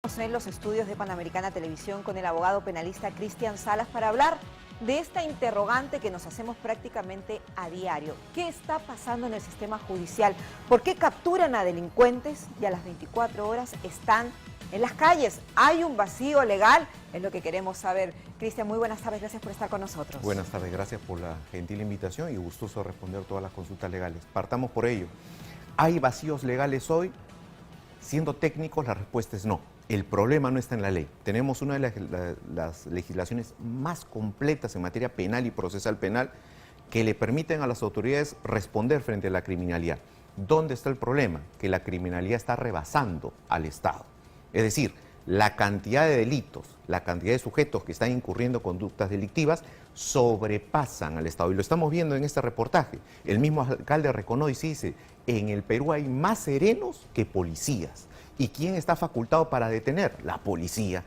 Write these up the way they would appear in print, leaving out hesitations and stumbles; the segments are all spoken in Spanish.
En los estudios de Panamericana Televisión con el abogado penalista Cristian Salas para hablar de esta interrogante que nos hacemos prácticamente a diario. ¿Qué está pasando en el sistema judicial? ¿Por qué capturan a delincuentes y a las 24 horas están en las calles? ¿Hay un vacío legal? Es lo que queremos saber. Cristian, muy buenas tardes, gracias por estar con nosotros. Buenas tardes, gracias por la gentil invitación y gustoso responder todas las consultas legales. Partamos por ello. ¿Hay vacíos legales hoy? Siendo técnicos, la respuesta es no. El problema no está en la ley. Tenemos una de las legislaciones más completas en materia penal y procesal penal que le permiten a las autoridades responder frente a la criminalidad. ¿Dónde está el problema? Que la criminalidad está rebasando al Estado. Es decir, la cantidad de delitos, la cantidad de sujetos que están incurriendo conductas delictivas sobrepasan al Estado. Y lo estamos viendo en este reportaje. El mismo alcalde reconoce y dice, en el Perú hay más serenos que policías. ¿Y quién está facultado para detener? La policía.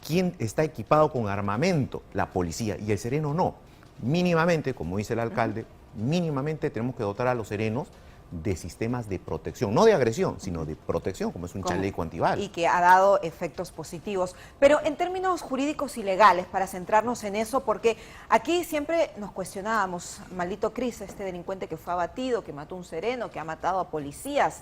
¿Quién está equipado con armamento? La policía. Y el sereno no. Mínimamente, como dice el alcalde, mínimamente tenemos que dotar a los serenos de sistemas de protección, no de agresión, sino de protección, como es un chaleco antibalas. Y que ha dado efectos positivos. Pero en términos jurídicos y legales, para centrarnos en eso, porque aquí siempre nos cuestionábamos, maldito Cris, este delincuente que fue abatido, que mató a un sereno, que ha matado a policías.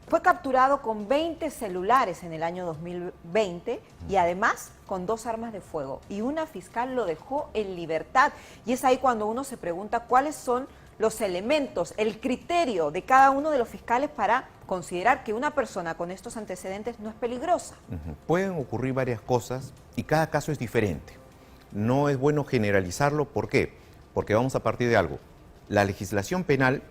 Fue capturado con 20 celulares en el año 2020 y además con 2 armas de fuego. Y una fiscal lo dejó en libertad. Y es ahí cuando uno se pregunta cuáles son los elementos, el criterio de cada uno de los fiscales para considerar que una persona con estos antecedentes no es peligrosa. Pueden ocurrir varias cosas y cada caso es diferente. No es bueno generalizarlo. ¿Por qué? Porque vamos a partir de algo. La legislación penal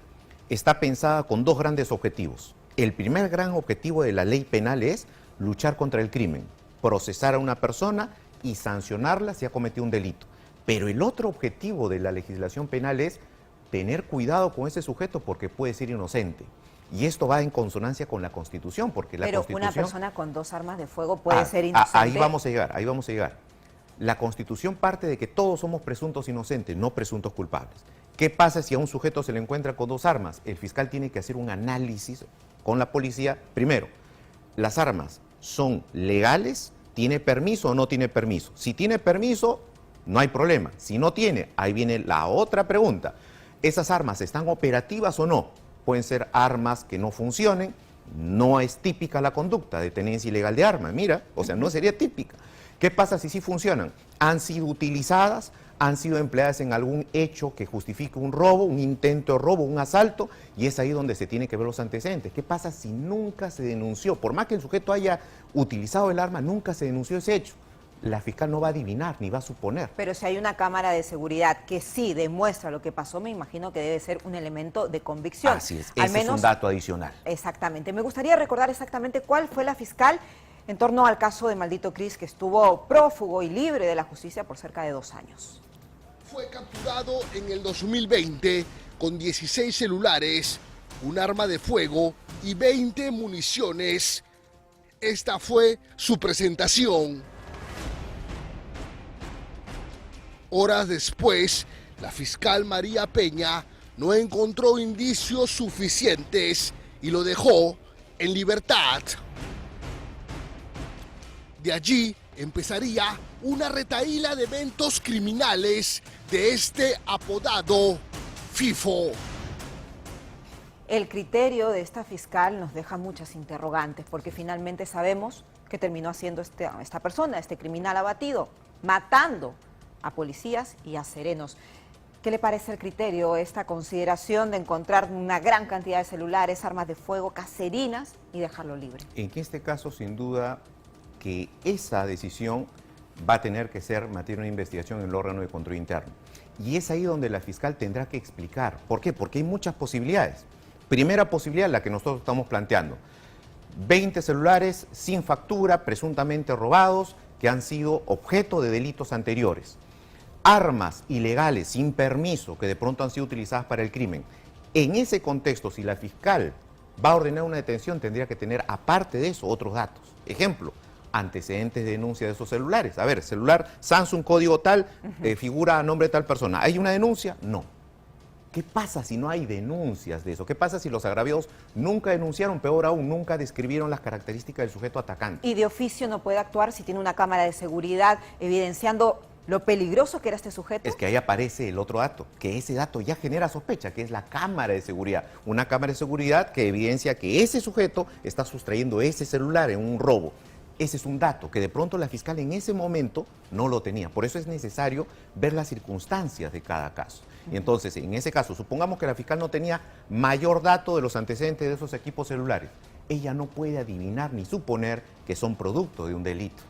está pensada con 2 grandes objetivos. El primer gran objetivo de la ley penal es luchar contra el crimen, procesar a una persona y sancionarla si ha cometido un delito. Pero el otro objetivo de la legislación penal es tener cuidado con ese sujeto porque puede ser inocente. Y esto va en consonancia con la Constitución, porque la Constitución... Pero una persona con 2 armas de fuego puede ser inocente. Ahí vamos a llegar. La Constitución parte de que todos somos presuntos inocentes, no presuntos culpables. ¿Qué pasa si a un sujeto se le encuentra con 2 armas? El fiscal tiene que hacer un análisis con la policía. Primero, ¿las armas son legales? ¿Tiene permiso o no tiene permiso? Si tiene permiso, no hay problema. Si no tiene, ahí viene la otra pregunta. ¿Esas armas están operativas o no? Pueden ser armas que no funcionen. No es típica la conducta de tenencia ilegal de armas. Mira, o sea, no sería típica. ¿Qué pasa si sí funcionan? ¿Han sido utilizadas? ¿Han sido empleadas en algún hecho que justifique un robo, un intento de robo, un asalto? Y es ahí donde se tiene que ver los antecedentes. ¿Qué pasa si nunca se denunció? Por más que el sujeto haya utilizado el arma, nunca se denunció ese hecho. La fiscal no va a adivinar ni va a suponer. Pero si hay una cámara de seguridad que sí demuestra lo que pasó, me imagino que debe ser un elemento de convicción. Así es, ese es un dato adicional. Exactamente. Me gustaría recordar exactamente cuál fue la fiscal en torno al caso de maldito Cris, que estuvo prófugo y libre de la justicia por cerca de 2 años. Fue capturado en el 2020 con 16 celulares, un arma de fuego y 20 municiones. Esta fue su presentación. Horas después, la fiscal María Peña no encontró indicios suficientes y lo dejó en libertad. De allí empezaría una retahíla de eventos criminales de este apodado FIFO. El criterio de esta fiscal nos deja muchas interrogantes, porque finalmente sabemos que terminó haciendo esta persona, este criminal abatido, matando a policías y a serenos. ¿Qué le parece el criterio, esta consideración de encontrar una gran cantidad de celulares, armas de fuego, caserinas y dejarlo libre? En este caso, sin duda, que esa decisión va a tener que ser materia de una investigación en el órgano de control interno. Y es ahí donde la fiscal tendrá que explicar. ¿Por qué? Porque hay muchas posibilidades. Primera posibilidad, la que nosotros estamos planteando. 20 celulares sin factura, presuntamente robados, que han sido objeto de delitos anteriores. Armas ilegales sin permiso, que de pronto han sido utilizadas para el crimen. En ese contexto, si la fiscal va a ordenar una detención, tendría que tener, aparte de eso, otros datos. Ejemplo, antecedentes de denuncia de esos celulares. A ver, celular Samsung código tal, figura a nombre de tal persona. ¿Hay una denuncia? No. ¿Qué pasa si no hay denuncias de eso? ¿Qué pasa si los agraviados nunca denunciaron, peor aún, nunca describieron las características del sujeto atacante? Y de oficio no puede actuar si tiene una cámara de seguridad evidenciando lo peligroso que era este sujeto. Es que ahí aparece el otro dato, que ese dato ya genera sospecha, que es la cámara de seguridad. Una cámara de seguridad que evidencia que ese sujeto está sustrayendo ese celular en un robo. Ese es un dato que de pronto la fiscal en ese momento no lo tenía. Por eso es necesario ver las circunstancias de cada caso. Y entonces, en ese caso, supongamos que la fiscal no tenía mayor dato de los antecedentes de esos equipos celulares. Ella no puede adivinar ni suponer que son producto de un delito.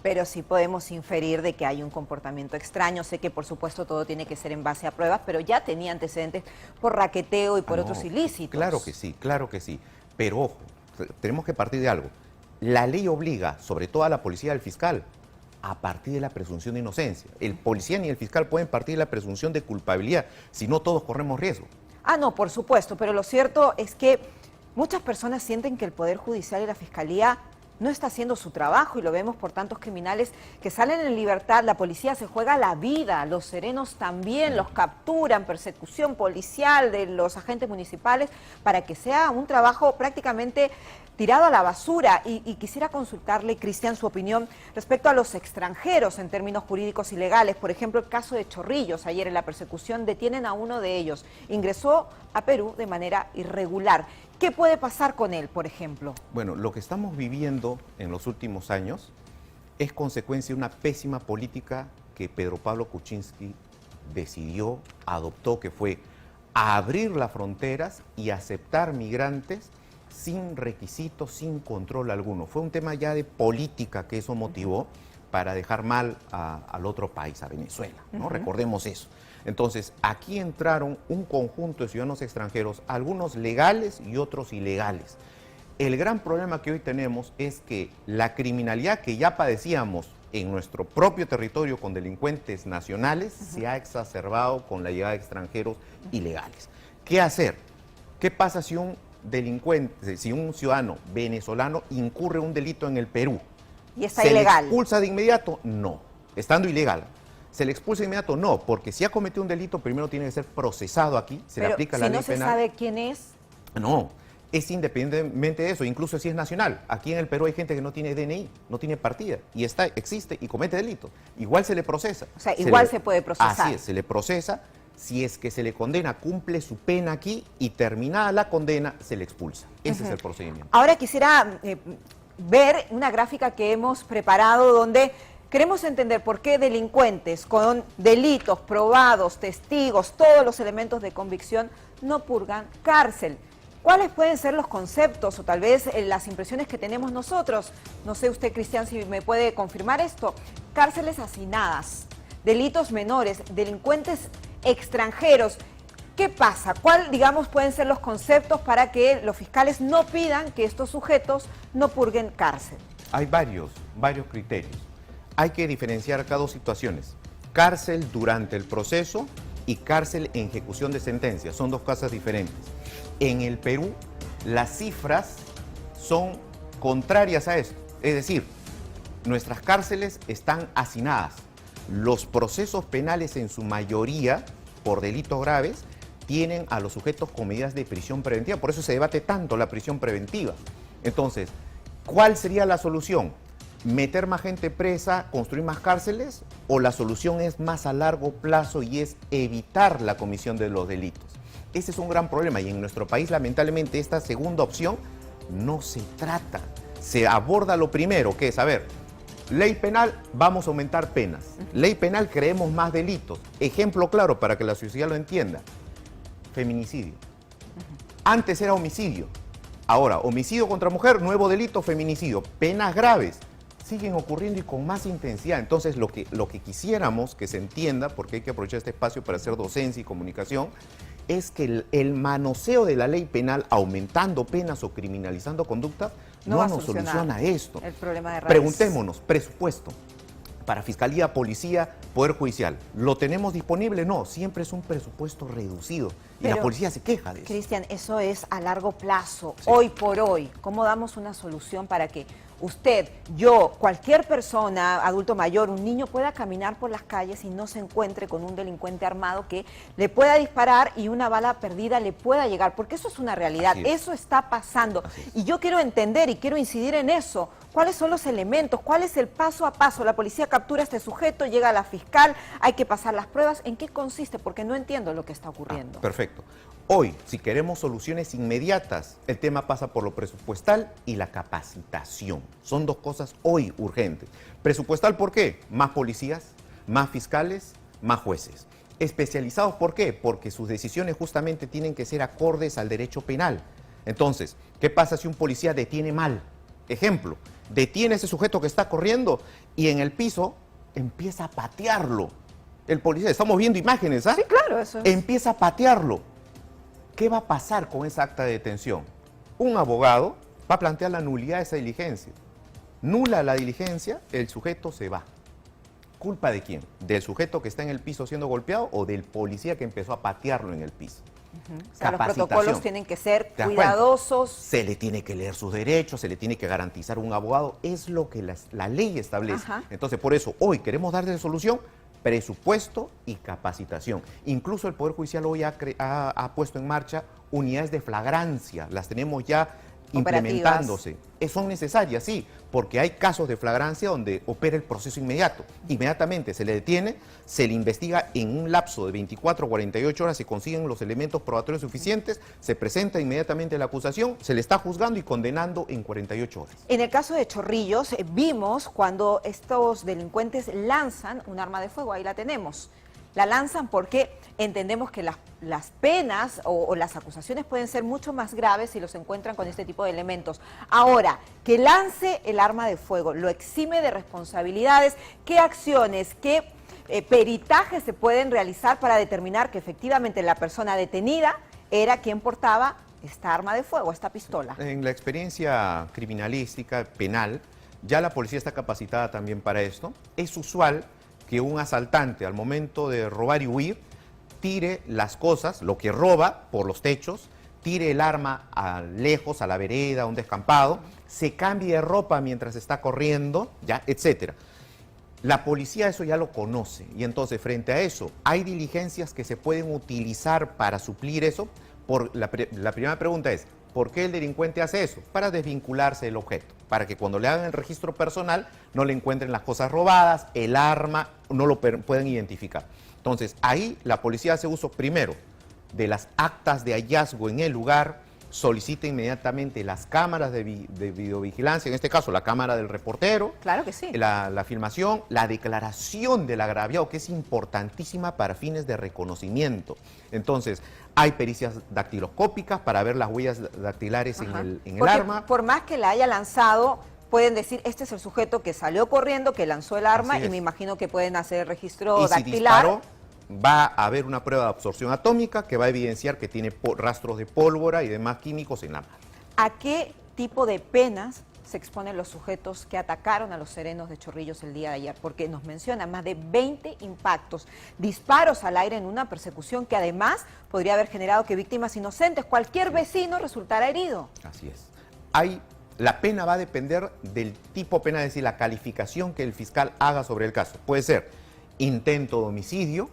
Pero sí podemos inferir de que hay un comportamiento extraño. Sé que, por supuesto, todo tiene que ser en base a pruebas, pero ya tenía antecedentes por raqueteo y por otros ilícitos. Claro que sí, claro que sí. Pero ojo, tenemos que partir de algo. La ley obliga, sobre todo a la policía y al fiscal, a partir de la presunción de inocencia. El policía ni el fiscal pueden partir de la presunción de culpabilidad, si no todos corremos riesgo. Ah, no, por supuesto, pero lo cierto es que muchas personas sienten que el Poder Judicial y la Fiscalía no está haciendo su trabajo y lo vemos por tantos criminales que salen en libertad. La policía se juega la vida, los serenos también los capturan, persecución policial de los agentes municipales para que sea un trabajo prácticamente tirado a la basura. Y quisiera consultarle, Cristian, su opinión respecto a los extranjeros en términos jurídicos y legales. Por ejemplo, el caso de Chorrillos, ayer en la persecución detienen a uno de ellos. Ingresó a Perú de manera irregular. ¿Qué puede pasar con él, por ejemplo? Bueno, lo que estamos viviendo en los últimos años es consecuencia de una pésima política que Pedro Pablo Kuczynski decidió, adoptó, que fue abrir las fronteras y aceptar migrantes sin requisitos, sin control alguno. Fue un tema ya de política que eso motivó para dejar mal al otro país, a Venezuela, ¿no? Recordemos eso. Entonces, aquí entraron un conjunto de ciudadanos extranjeros, algunos legales y otros ilegales. El gran problema que hoy tenemos es que la criminalidad que ya padecíamos en nuestro propio territorio con delincuentes nacionales se ha exacerbado con la llegada de extranjeros ilegales. ¿Qué hacer? ¿Qué pasa si un delincuente, si un ciudadano venezolano incurre un delito en el Perú? ¿Y está ilegal? ¿Se le expulsa de inmediato? No, estando ilegal. ¿Se le expulsa de inmediato? No, porque si ha cometido un delito, primero tiene que ser procesado aquí, se le aplica la ley penal. Si no se sabe quién es. No, es independientemente de eso, incluso si es nacional. Aquí en el Perú hay gente que no tiene DNI, no tiene partida, y existe y comete delitos. Igual se le procesa. O sea, igual se puede procesar. Así es, se le procesa. Si es que se le condena, cumple su pena aquí y terminada la condena, se le expulsa. Ese es el procedimiento. Ahora quisiera ver una gráfica que hemos preparado donde queremos entender por qué delincuentes con delitos probados, testigos, todos los elementos de convicción no purgan cárcel. ¿Cuáles pueden ser los conceptos o tal vez las impresiones que tenemos nosotros? No sé usted, Cristian, si me puede confirmar esto. Cárceles hacinadas, delitos menores, delincuentes extranjeros. ¿Qué pasa? ¿Cuál, digamos, pueden ser los conceptos para que los fiscales no pidan que estos sujetos no purguen cárcel? Hay varios criterios. Hay que diferenciar acá dos situaciones. Cárcel durante el proceso y cárcel en ejecución de sentencia. Son dos cosas diferentes. En el Perú, las cifras son contrarias a esto. Es decir, nuestras cárceles están hacinadas. Los procesos penales en su mayoría, por delitos graves, tienen a los sujetos con medidas de prisión preventiva. Por eso se debate tanto la prisión preventiva. Entonces, ¿cuál sería la solución? ¿Meter más gente presa, construir más cárceles? ¿O la solución es más a largo plazo y es evitar la comisión de los delitos? Ese es un gran problema y en nuestro país, lamentablemente, esta segunda opción no se trata. Se aborda lo primero, que es, a ver, ley penal, vamos a aumentar penas. Ley penal, creemos más delitos. Ejemplo claro para que la sociedad lo entienda. Feminicidio. Antes era homicidio. Ahora, homicidio contra mujer, nuevo delito, feminicidio. Penas graves siguen ocurriendo y con más intensidad. Entonces, lo que quisiéramos que se entienda, porque hay que aprovechar este espacio para hacer docencia y comunicación, es que el manoseo de la ley penal, aumentando penas o criminalizando conductas, no nos soluciona esto. El problema de raíz. Preguntémonos, presupuesto para Fiscalía, Policía, Poder Judicial. ¿Lo tenemos disponible? No, siempre es un presupuesto reducido. Y la policía se queja de eso. Cristian, eso es a largo plazo, Sí. hoy por hoy. ¿Cómo damos una solución para que usted, yo, cualquier persona, adulto mayor, un niño, pueda caminar por las calles y no se encuentre con un delincuente armado que le pueda disparar y una bala perdida le pueda llegar, porque eso es una realidad, eso está pasando. Y yo quiero entender y quiero incidir en eso. ¿Cuáles son los elementos? ¿Cuál es el paso a paso? La policía captura a este sujeto, llega a la fiscal, hay que pasar las pruebas. ¿En qué consiste? Porque no entiendo lo que está ocurriendo. Perfecto. Hoy, si queremos soluciones inmediatas, el tema pasa por lo presupuestal y la capacitación. Son dos cosas hoy urgentes. Presupuestal, ¿por qué? Más policías, más fiscales, más jueces. Especializados, ¿por qué? Porque sus decisiones justamente tienen que ser acordes al derecho penal. Entonces, ¿qué pasa si un policía detiene mal? Ejemplo, detiene a ese sujeto que está corriendo y en el piso empieza a patearlo. El policía, estamos viendo imágenes, ¿ah? Sí, claro, eso es. Empieza a patearlo. ¿Qué va a pasar con esa acta de detención? Un abogado va a plantear la nulidad de esa diligencia. Nula la diligencia, el sujeto se va. ¿Culpa de quién? ¿Del sujeto que está en el piso siendo golpeado o del policía que empezó a patearlo en el piso? O sea, los protocolos tienen que ser cuidadosos. Se le tiene que leer sus derechos, se le tiene que garantizar un abogado. Es lo que la ley establece. Entonces, por eso, hoy queremos darle solución, presupuesto y capacitación. Incluso el Poder Judicial hoy ha puesto en marcha unidades de flagrancia. Las tenemos ya implementándose. Son necesarias, sí, porque hay casos de flagrancia donde opera el proceso inmediato. Inmediatamente se le detiene, se le investiga en un lapso de 24 a 48 horas, se consiguen los elementos probatorios suficientes, se presenta inmediatamente la acusación, se le está juzgando y condenando en 48 horas. En el caso de Chorrillos, vimos cuando estos delincuentes lanzan un arma de fuego, ahí la tenemos. La lanzan porque entendemos que las penas o las acusaciones pueden ser mucho más graves si los encuentran con este tipo de elementos. Ahora, que lance el arma de fuego, lo exime de responsabilidades. ¿Qué acciones, qué peritajes se pueden realizar para determinar que efectivamente la persona detenida era quien portaba esta arma de fuego, esta pistola? En la experiencia criminalística, penal, ya la policía está capacitada también para esto. Es usual que un asaltante al momento de robar y huir tire las cosas, lo que roba, por los techos, tire el arma lejos, a la vereda, a un descampado, se cambie de ropa mientras está corriendo, ya, etcétera. La policía eso ya lo conoce y entonces frente a eso hay diligencias que se pueden utilizar para suplir eso. La primera pregunta es, ¿por qué el delincuente hace eso? Para desvincularse del objeto, para que cuando le hagan el registro personal no le encuentren las cosas robadas, el arma, no lo pueden identificar. Entonces, ahí la policía hace uso primero de las actas de hallazgo en el lugar, solicita inmediatamente las cámaras de videovigilancia, en este caso la cámara del reportero, claro que sí, la filmación, la declaración del agraviado, que es importantísima para fines de reconocimiento. Entonces, hay pericias dactiloscópicas para ver las huellas dactilares en el arma. Por más que la haya lanzado, pueden decir, este es el sujeto que salió corriendo, que lanzó el arma, y me imagino que pueden hacer el registro dactilar. Si disparó, va a haber una prueba de absorción atómica que va a evidenciar que tiene rastros de pólvora y demás químicos en la mano. ¿A qué tipo de penas se exponen los sujetos que atacaron a los serenos de Chorrillos el día de ayer? Porque nos menciona más de 20 impactos, disparos al aire en una persecución que además podría haber generado que víctimas inocentes, cualquier vecino, resultara herido. Así es. La pena va a depender del tipo de pena, es decir, la calificación que el fiscal haga sobre el caso. Puede ser intento de homicidio,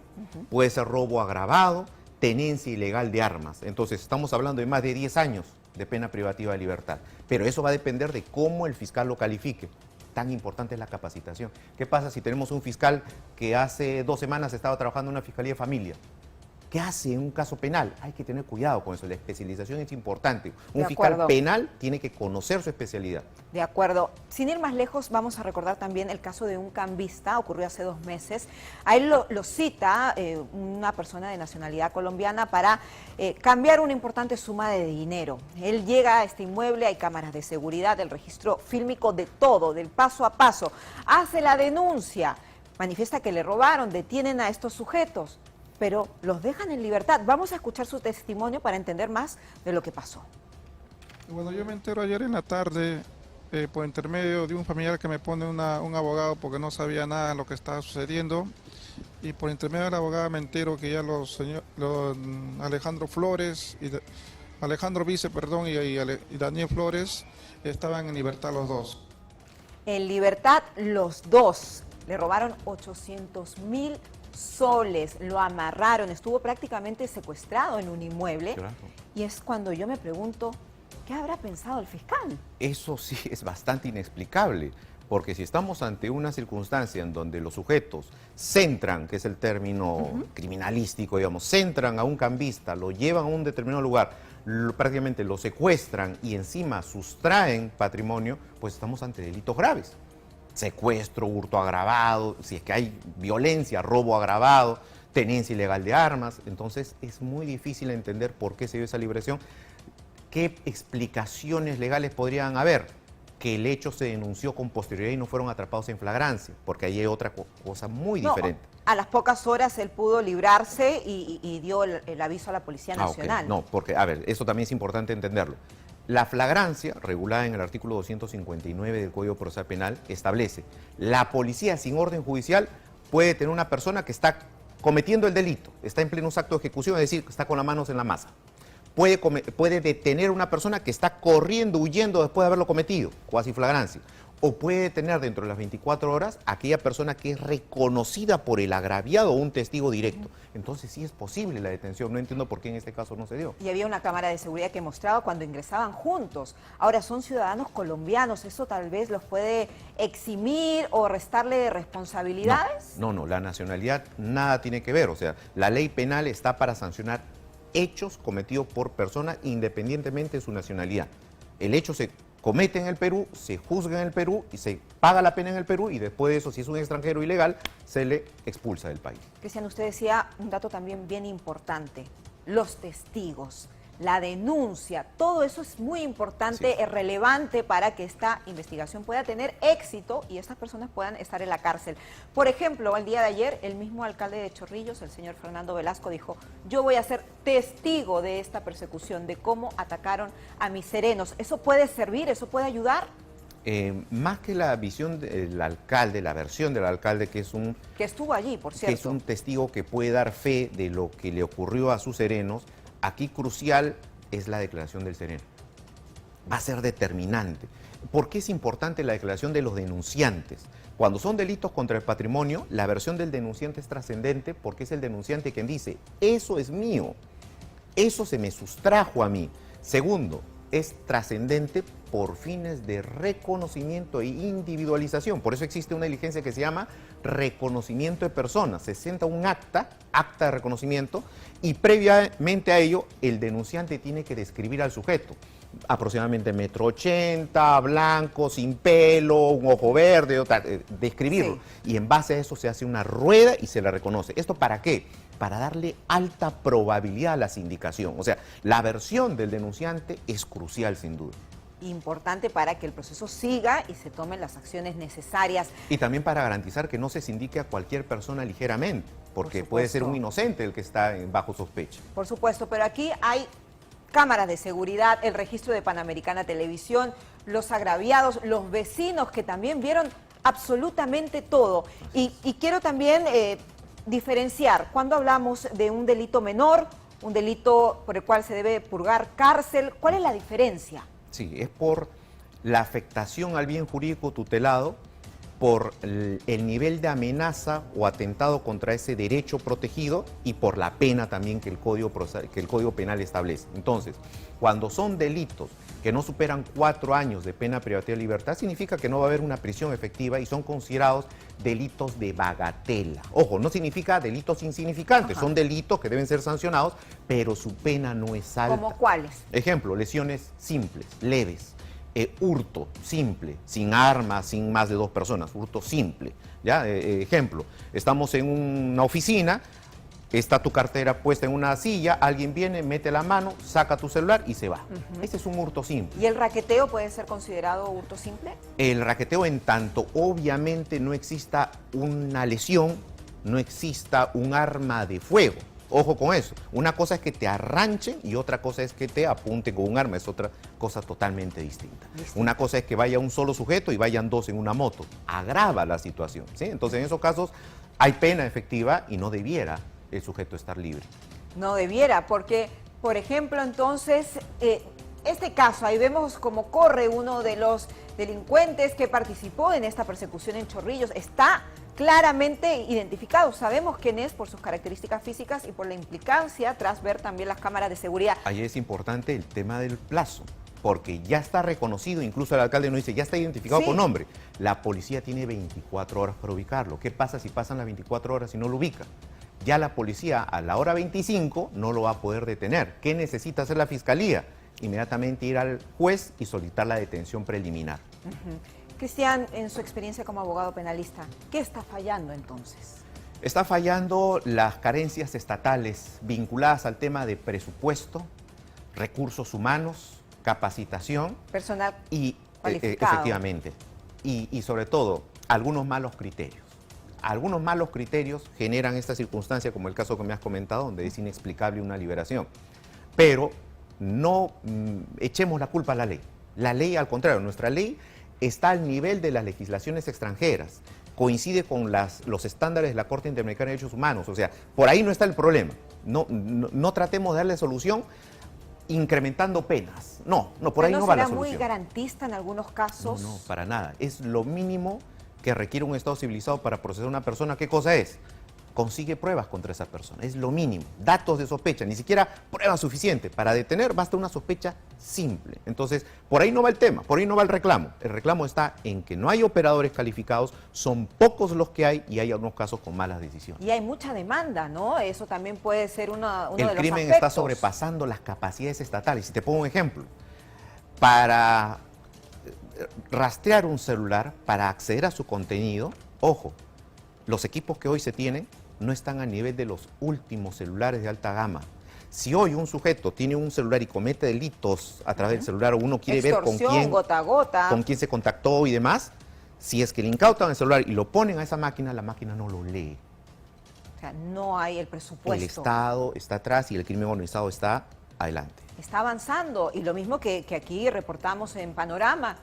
puede ser robo agravado, tenencia ilegal de armas. Entonces, estamos hablando de más de 10 años de pena privativa de libertad. Pero eso va a depender de cómo el fiscal lo califique. Tan importante es la capacitación. ¿Qué pasa si tenemos un fiscal que hace 2 semanas estaba trabajando en una fiscalía de familia? ¿Qué hace en un caso penal? Hay que tener cuidado con eso, la especialización es importante. Un fiscal penal tiene que conocer su especialidad. De acuerdo. Sin ir más lejos, vamos a recordar también el caso de un cambista, ocurrió hace 2 meses. A él lo cita una persona de nacionalidad colombiana para cambiar una importante suma de dinero. Él llega a este inmueble, hay cámaras de seguridad, el registro fílmico de todo, del paso a paso. Hace la denuncia, manifiesta que le robaron, detienen a estos sujetos, pero los dejan en libertad. Vamos a escuchar su testimonio para entender más de lo que pasó. Bueno, yo me entero ayer en la tarde por intermedio de un familiar que me pone un abogado porque no sabía nada de lo que estaba sucediendo, y por intermedio de la abogada me entero que ya Alejandro Flores, Alejandro Vice, perdón, y Daniel Flores estaban en libertad los dos. En libertad, los dos. Le robaron 800.000 soles, lo amarraron, estuvo prácticamente secuestrado en un inmueble. Claro. Y es cuando yo me pregunto, ¿qué habrá pensado el fiscal? Eso sí es bastante inexplicable, porque si estamos ante una circunstancia en donde los sujetos centran, que es el término criminalístico, digamos, centran a un cambista, lo llevan a un determinado lugar, prácticamente lo secuestran y encima sustraen patrimonio, pues estamos ante delitos graves. Secuestro, hurto agravado, si es que hay violencia, robo agravado, tenencia ilegal de armas. Entonces es muy difícil entender por qué se dio esa liberación. ¿Qué explicaciones legales podrían haber? Que el hecho se denunció con posterioridad y no fueron atrapados en flagrancia, porque ahí hay otra cosa muy diferente. A las pocas horas él pudo librarse y dio el aviso a la Policía Nacional. Ok. No, porque, a ver, eso también es importante entenderlo. La flagrancia, regulada en el artículo 259 del Código Procesal Penal, establece: la policía sin orden judicial puede tener una persona que está cometiendo el delito, está en plenos actos de ejecución, es decir, que está con las manos en la masa. Puede detener a una persona que está corriendo, huyendo después de haberlo cometido, cuasi flagrancia. O puede detener dentro de las 24 horas a aquella persona que es reconocida por el agraviado o un testigo directo. Entonces sí es posible la detención. No entiendo por qué en este caso no se dio. Y había una cámara de seguridad que mostraba cuando ingresaban juntos. Ahora son ciudadanos colombianos, ¿eso tal vez los puede eximir o restarle responsabilidades? No, la nacionalidad nada tiene que ver. O sea, la ley penal está para sancionar hechos cometidos por personas independientemente de su nacionalidad. El hecho se comete en el Perú, se juzga en el Perú y se paga la pena en el Perú, y después de eso, si es un extranjero ilegal, se le expulsa del país. Cristian, usted decía un dato también bien importante: los testigos, la denuncia, todo eso es muy importante, Sí. es relevante para que esta investigación pueda tener éxito y estas personas puedan estar en la cárcel. Por ejemplo, el día de ayer, el mismo alcalde de Chorrillos, el señor Fernando Velasco, dijo: yo voy a ser testigo de esta persecución, de cómo atacaron a mis serenos. ¿Eso puede servir? ¿Eso puede ayudar? Más que la visión del alcalde, la versión del alcalde, que es un Que estuvo allí, por que cierto. es un testigo que puede dar fe de lo que le ocurrió a sus serenos, aquí crucial es la declaración del sereno. Va a ser determinante. ¿Por qué es importante la declaración de los denunciantes? Cuando son delitos contra el patrimonio, la versión del denunciante es trascendente, porque es el denunciante quien dice: eso es mío, eso se me sustrajo a mí. Segundo, es trascendente por fines de reconocimiento e individualización. Por eso existe una diligencia que se llama reconocimiento de personas. Se sienta un acta de reconocimiento, y previamente a ello el denunciante tiene que describir al sujeto. Aproximadamente 1,80 m, blanco, sin pelo, un ojo verde, describirlo. Sí. Y en base a eso se hace una rueda y se le reconoce. ¿Esto para qué? Para darle alta probabilidad a la sindicación. O sea, la versión del denunciante es crucial, sin duda. Importante para que el proceso siga y se tomen las acciones necesarias. Y también para garantizar que no se sindique a cualquier persona ligeramente, porque puede ser un inocente el que está bajo sospecha. Por supuesto, pero aquí hay cámaras de seguridad, el registro de Panamericana Televisión, los agraviados, los vecinos que también vieron absolutamente todo. Y quiero también diferenciar cuando hablamos de un delito menor, un delito por el cual se debe purgar cárcel. ¿Cuál es la diferencia? Sí, es por la afectación al bien jurídico tutelado, por el nivel de amenaza o atentado contra ese derecho protegido, y por la pena también que el Código Penal establece. Entonces, cuando son delitos que no superan 4 años de pena privativa de libertad, significa que no va a haber una prisión efectiva y son considerados delitos de bagatela. Ojo, no significa delitos insignificantes, son delitos que deben ser sancionados, pero su pena no es alta. ¿Cómo cuáles? Ejemplo, lesiones simples, leves. Hurto simple, sin armas, sin más de 2 personas, hurto simple. ¿Ya? Ejemplo, estamos en una oficina, está tu cartera puesta en una silla, alguien viene, mete la mano, saca tu celular y se va. Ese es un hurto simple. ¿Y el raqueteo puede ser considerado hurto simple? El raqueteo, en tanto obviamente no exista una lesión, no exista un arma de fuego. Ojo con eso. Una cosa es que te arranchen y otra cosa es que te apunten con un arma. Es otra cosa totalmente distinta. Una cosa es que vaya un solo sujeto y vayan 2 en una moto. Agrava la situación, ¿sí? Entonces, en esos casos hay pena efectiva y no debiera el sujeto estar libre. No debiera, porque, por ejemplo, entonces, este caso, ahí vemos cómo corre uno de los delincuentes que participó en esta persecución en Chorrillos está claramente identificado. Sabemos quién es por sus características físicas y por la implicancia tras ver también las cámaras de seguridad. Ahí es importante el tema del plazo, porque ya está reconocido, incluso el alcalde nos dice, ya está identificado Sí. por nombre. La policía tiene 24 horas para ubicarlo. ¿Qué pasa si pasan las 24 horas y no lo ubica? Ya la policía a la hora 25 no lo va a poder detener. ¿Qué necesita hacer la fiscalía? Inmediatamente ir al juez y solicitar la detención preliminar. Cristian, en su experiencia como abogado penalista, ¿qué está fallando entonces? Está fallando las carencias estatales vinculadas al tema de presupuesto, recursos humanos, capacitación Personal y cualificado. efectivamente. Y sobre todo, algunos malos criterios. Algunos malos criterios generan esta circunstancia, como el caso que me has comentado, donde es inexplicable una liberación. Pero no echemos la culpa a la ley. La ley, al contrario, nuestra ley está al nivel de las legislaciones extranjeras, coincide con los estándares de la Corte Interamericana de Derechos Humanos, o sea, por ahí no está el problema. No tratemos de darle solución incrementando penas. No, por ahí no va la ¿será muy solución. garantista en algunos casos? No, para nada. Es lo mínimo que requiere un Estado civilizado para procesar a una persona. ¿Qué cosa es? Consigue pruebas contra esa persona, es lo mínimo. Datos de sospecha, ni siquiera prueba suficiente. Para detener basta una sospecha simple. Entonces, por ahí no va el tema, por ahí no va el reclamo. El reclamo está en que no hay operadores calificados, son pocos los que hay y hay algunos casos con malas decisiones. Y hay mucha demanda, ¿no? Eso también puede ser uno de los aspectos. El crimen está sobrepasando las capacidades estatales. Si te pongo un ejemplo, para rastrear un celular, para acceder a su contenido, ojo, los equipos que hoy se tienen no están a nivel de los últimos celulares de alta gama. Si hoy un sujeto tiene un celular y comete delitos a través del celular, o uno quiere ver Extorsión, gota a gota. con quién se contactó y demás, si es que le incautan el celular y lo ponen a esa máquina, la máquina no lo lee. O sea, no hay el presupuesto. El Estado está atrás y el crimen organizado está adelante. Está avanzando. Y lo mismo que aquí reportamos en Panorama.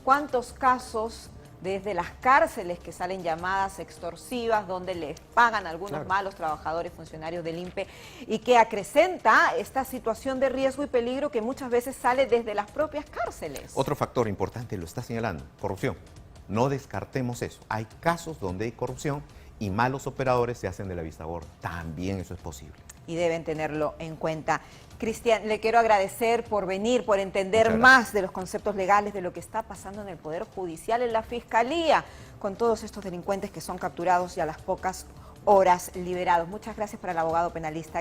¿Cuántos casos desde las cárceles que salen llamadas extorsivas donde les pagan a algunos malos trabajadores, funcionarios del INPE, y que acrecenta esta situación de riesgo y peligro que muchas veces sale desde las propias cárceles? Otro factor importante, lo está señalando, corrupción. No descartemos eso. Hay casos donde hay corrupción y malos operadores se hacen de la vista gorda. También eso es posible. Y deben tenerlo en cuenta. Cristian, le quiero agradecer por venir, por entender Muchas más de los conceptos legales, de lo que está pasando en el Poder Judicial, en la Fiscalía, con todos estos delincuentes que son capturados y a las pocas horas liberados. Muchas gracias para el abogado penalista.